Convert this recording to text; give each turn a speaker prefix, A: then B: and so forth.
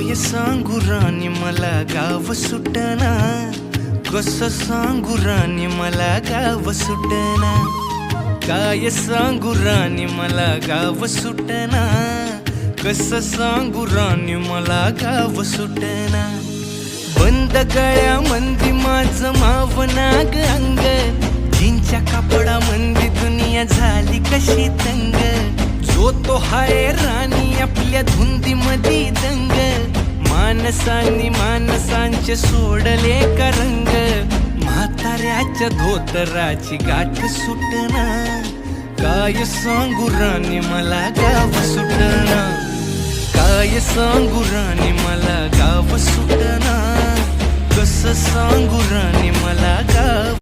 A: काय सांगू राणी मला गाव सुटना, कसं सांगू राणी मला गाव सुटना. काय सांगू राणी मला गाव सुटना, कसं सांगू राणी मला गाव सुटना. बंद गळ्यामंदी माझं मावनाग अंग, जीनच्या कापडामंदी दुनिया झाली कशी तंग. जो तो हाय राणी आपल्या धुंदीमधी दंग, माणसांनी माणसांचे सोडले का रंग. म्हाताऱ्याच्या धोतराची गाठ सुटना, काय सांगू राणी मला गाव सुटना. काय सांगू राणी मला गाव सुटना, कसं सांगू राणी मला गाव